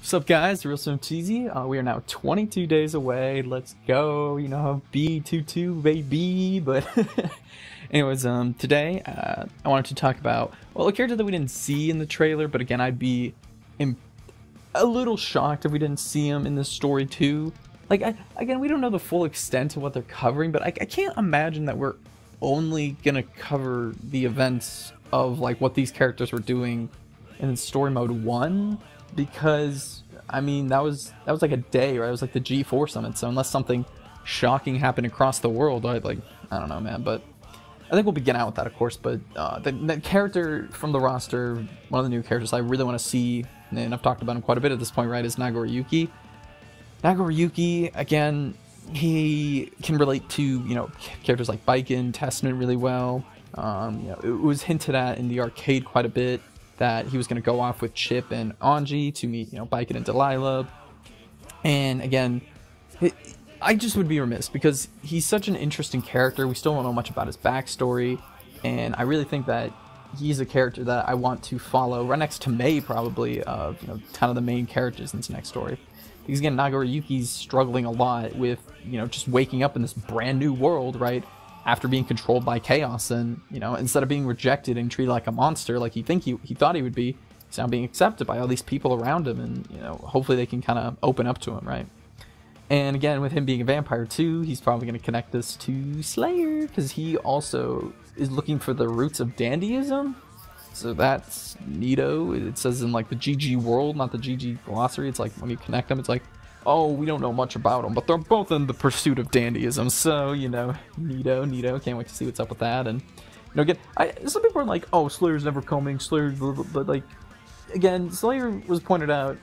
What's up, guys? Real Swim Cheesy. We are now 22 days away. Let's go. You know, B22 baby. But anyways, today I wanted to talk about, well, a character that we didn't see in the trailer, but again, I'd be a little shocked if we didn't see him in this story too. Like, again, we don't know the full extent of what they're covering, but I can't imagine that we're only gonna cover the events of like what these characters were doing in story mode 1, because I mean that was like a day, right? It was like the G4 summit, so unless something shocking happened across the world, I don't know, man. But I think we'll begin out with that, of course. But the character from the roster, one of the new characters I really want to see, and I've talked about him quite a bit at this point, right, is Nagoriyuki. Nagoriyuki, again, he can relate to, you know, characters like Baiken, Testament really well. You know, it was hinted at in the arcade quite a bit that he was going to go off with Chip and Anji to meet, you know, Baiken and Delilah. And again, I just would be remiss because he's such an interesting character. We still don't know much about his backstory, and I really think that he's a character that I want to follow right next to Mei, probably, of, you know, kind of the main characters in this next story. Because again, Nagoriyuki's struggling a lot with, you know, just waking up in this brand new world, right, after being controlled by chaos, and, you know, instead of being rejected and treated like a monster like he thought he would be, he's now being accepted by all these people around him, and, you know, hopefully they can kind of open up to him, right? And again, with him being a vampire too, he's probably going to connect this to Slayer, because he also is looking for the roots of dandyism. So that's neato. It says in like the GG world, not the GG glossary. It's like when you connect them, it's like, oh, we don't know much about them, but they're both in the pursuit of dandyism. So, you know, neato. Can't wait to see what's up with that. And, you know, again, some people are like, oh, Slayer's never coming, Slayer, but like, again, Slayer was pointed out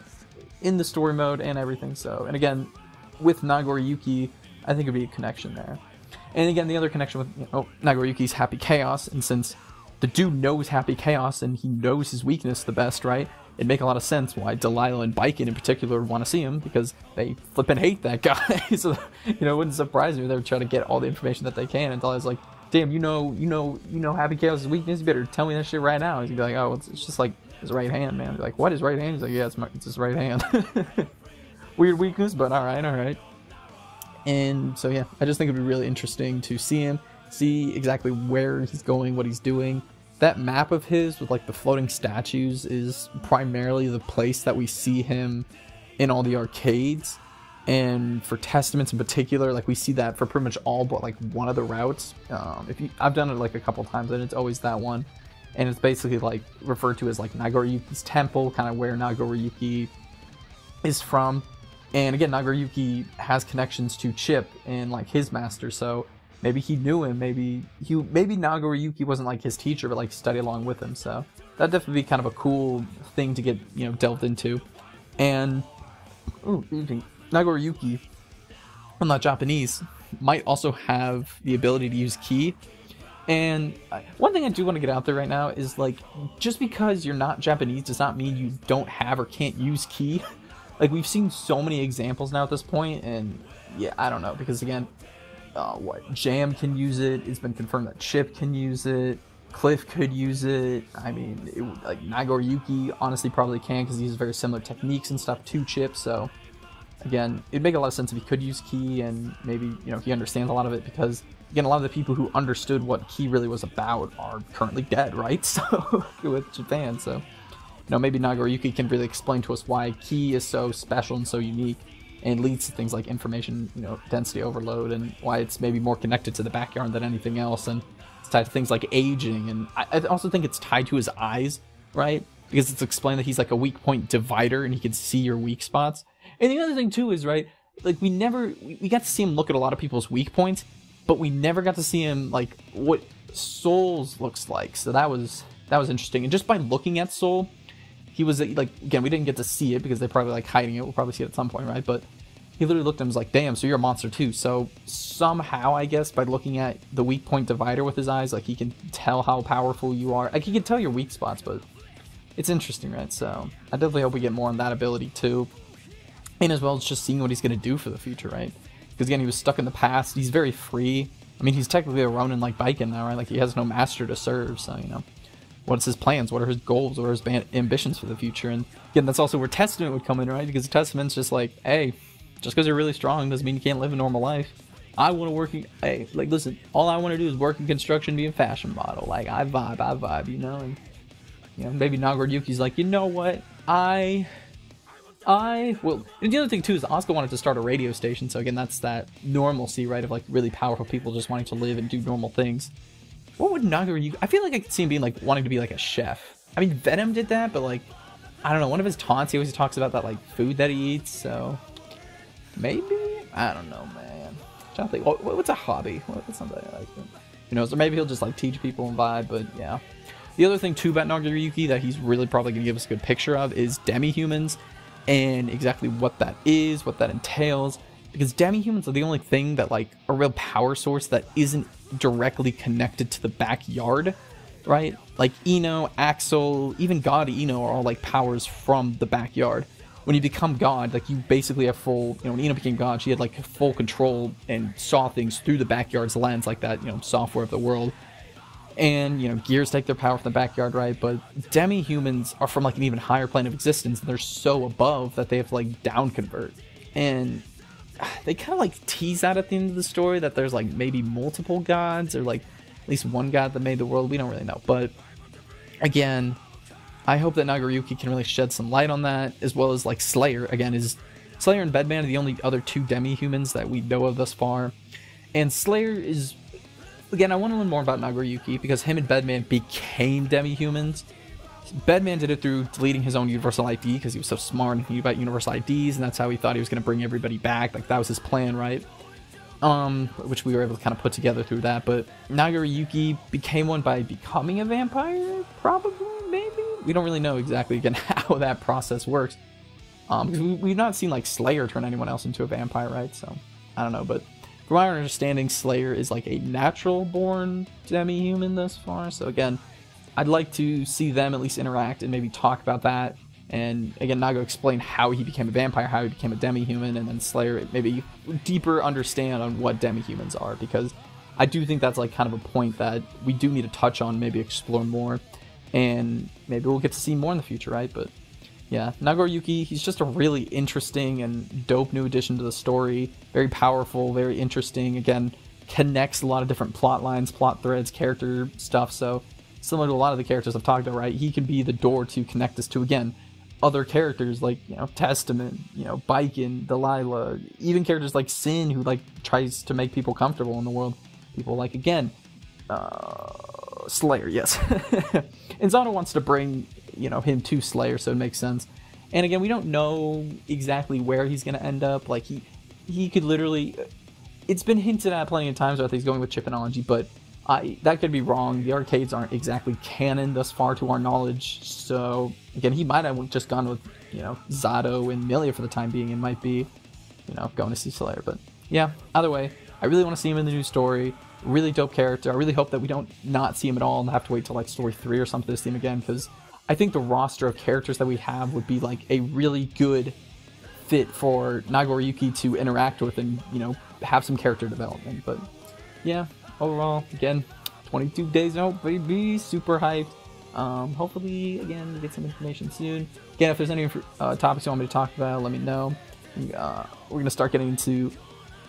in the story mode and everything. So, and again, with Nagoriyuki, I think it'd be a connection there. And again, the other connection with, you know, Nagoriyuki's Happy Chaos, and since the dude knows Happy Chaos and he knows his weakness the best, right? It'd make a lot of sense why Delilah and Baiken in particular would want to see him, because they flippin' hate that guy. So, you know, it wouldn't surprise me if they would try to get all the information that they can. And Delilah's like, damn, you know Happy Chaos' weakness, you better tell me that shit right now. He'd be like, oh, it's just like his right hand, man. I'd be like, what, his right hand? He's like, yeah, it's his right hand. Weird weakness, but alright. And so yeah, I just think it'd be really interesting to see him, see exactly where he's going, what he's doing. That map of his with like the floating statues is primarily the place that we see him in all the arcades. And for Testaments in particular, like we see that for pretty much all but like one of the routes. I've done it like a couple times, and it's always that one. And it's basically like referred to as like Nagoriyuki's temple, kind of where Nagoriyuki is from. And again, Nagoriyuki has connections to Chip and like his master, so maybe he knew him, maybe Nagoriyuki wasn't like his teacher, but like study along with him. So that'd definitely be kind of a cool thing to get, you know, delved into. And Nagoriyuki, well, not Japanese, might also have the ability to use ki. And one thing I do want to get out there right now is, like, just because you're not Japanese does not mean you don't have or can't use ki. Like, we've seen so many examples now at this point, and yeah, I don't know, because again, Jam can use it, it's been confirmed that Chip can use it, Cliff could use it, I mean, like, Nagoriyuki honestly probably can, because he uses very similar techniques and stuff to Chip, so, again, it'd make a lot of sense if he could use ki, and maybe, you know, he understands a lot of it, because, again, a lot of the people who understood what ki really was about are currently dead, right, so, with Japan, so, you know, maybe Nagoriyuki can really explain to us why ki is so special and so unique, and leads to things like information, you know, density overload, and why it's maybe more connected to the backyard than anything else, and it's tied to things like aging, and I also think it's tied to his eyes, right? Because it's explained that he's like a weak point divider, and he can see your weak spots. And the other thing too is, right, like we got to see him look at a lot of people's weak points, but we never got to see him like what Soul's looks like. So that was interesting, and just by looking at Soul, he was like, again, we didn't get to see it because they're probably like hiding it. We'll probably see it at some point, right? But he literally looked at him and was like, damn, so you're a monster too. So somehow, I guess, by looking at the weak point divider with his eyes, like he can tell how powerful you are. Like he can tell your weak spots, but it's interesting, right? So I definitely hope we get more on that ability too. And as well as just seeing what he's going to do for the future, right? Because again, he was stuck in the past. He's very free. I mean, he's technically a Ronin like Baiken now, right? Like he has no master to serve, so, you know. what's his plans, what are his goals, what are his ambitions for the future. And again, that's also where Testament would come in, right? Because Testament's just like, hey, just because you're really strong doesn't mean you can't live a normal life. I want to work in, hey, like, listen, all I want to do is work in construction, be a fashion model. Like, I vibe, you know? And, you know, maybe Nagoriyuki's like, you know what? Well, and the other thing, too, is Asuka wanted to start a radio station. So, again, that's that normalcy, right? Of, like, really powerful people just wanting to live and do normal things. What would Nagoriyuki... I feel like I could see him being, like, wanting to be, like, a chef. I mean, Venom did that, but, like, I don't know. One of his taunts, he always talks about that, like, food that he eats, so... Maybe? I don't know, man. I'm trying to think. What's a hobby? What's something I like? Who knows? Or maybe he'll just, like, teach people and vibe, but, yeah. The other thing, too, about Nagoriyuki that he's really probably going to give us a good picture of is demi-humans, and exactly what that is, what that entails. Because demi-humans are the only thing that, like, a real power source that isn't directly connected to the backyard, right? Like, Ino, Axel, even God Ino are all, like, powers from the backyard. When you become God, like, you basically have full, you know, when Ino became God, she had, like, full control and saw things through the backyard's lens, like that, you know, software of the world. And, you know, Gears take their power from the backyard, right? But demi-humans are from, like, an even higher plane of existence, and they're so above that they have to, like, down-convert. And they kind of, like, tease that at the end of the story, that there's, like, maybe multiple gods, or, like, at least one god that made the world. We don't really know. But, again... I hope that Nagoriyuki can really shed some light on that, as well as, like, Slayer. Again, Slayer and Bedman are the only other two demi-humans that we know of thus far. And Slayer is... Again, I want to learn more about Nagoriyuki, because him and Bedman became demi-humans. Bedman did it through deleting his own universal ID, because he was so smart and he knew about universal IDs, and that's how he thought he was going to bring everybody back. Like, that was his plan, right? Which we were able to kind of put together through that. But Nagoriyuki became one by becoming a vampire? Probably, maybe? We don't really know exactly, again, how that process works. Because we've not seen, like, Slayer turn anyone else into a vampire, right? So, I don't know. But from my understanding, Slayer is, like, a natural-born demi-human thus far. So, again, I'd like to see them at least interact and maybe talk about that. And, again, Nago explain how he became a vampire, how he became a demi-human, and then Slayer maybe deeper understand on what demi-humans are. Because I do think that's, like, kind of a point that we do need to touch on, maybe explore more. And maybe we'll get to see more in the future, right? But yeah, Nagoriyuki, he's just a really interesting and dope new addition to the story. Very powerful, very interesting. Again, connects a lot of different plot lines, plot threads, character stuff. So similar to a lot of the characters I've talked about, right? He can be the door to connect us to, again, other characters like, you know, Testament, you know, Baiken, Delilah, even characters like Sin, who, like, tries to make people comfortable in the world. People like, again, Slayer, yes. And Zano wants to bring, you know, him to Slayer, so it makes sense. And again, we don't know exactly where he's going to end up. Like, he could literally... It's been hinted at plenty of times that he's going with Chipology, but that could be wrong. The arcades aren't exactly canon thus far to our knowledge. So, again, he might have just gone with, you know, Zato and Milia for the time being, and might be, you know, going to see Slayer. But, yeah, either way, I really want to see him in the new story. Really dope character. I really hope that we don't not see him at all and have to wait till, like, story 3 or something to see him again, because I think the roster of characters that we have would be, like, a really good fit for Nagoriyuki to interact with and, you know, have some character development. But yeah, overall, again, 22 days out, baby, super hyped. Hopefully, again, get some information soon. Again, if there's any topics you want me to talk about, let me know. We're gonna start getting into,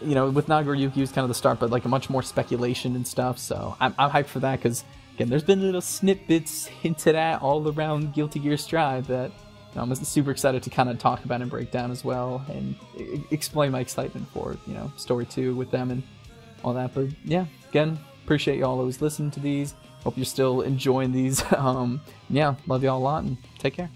you know, with Nagoriyuki was kind of the start, but, like, a much more speculation and stuff, so I'm hyped for that, because, again, there's been little snippets hinted at all around Guilty Gear Strive that, you know, I'm super excited to kind of talk about and break down as well, and explain my excitement for, you know, Story 2 with them and all that. But, yeah, again, appreciate y'all always listening to these. Hope you're still enjoying these. Yeah, love y'all a lot, and take care.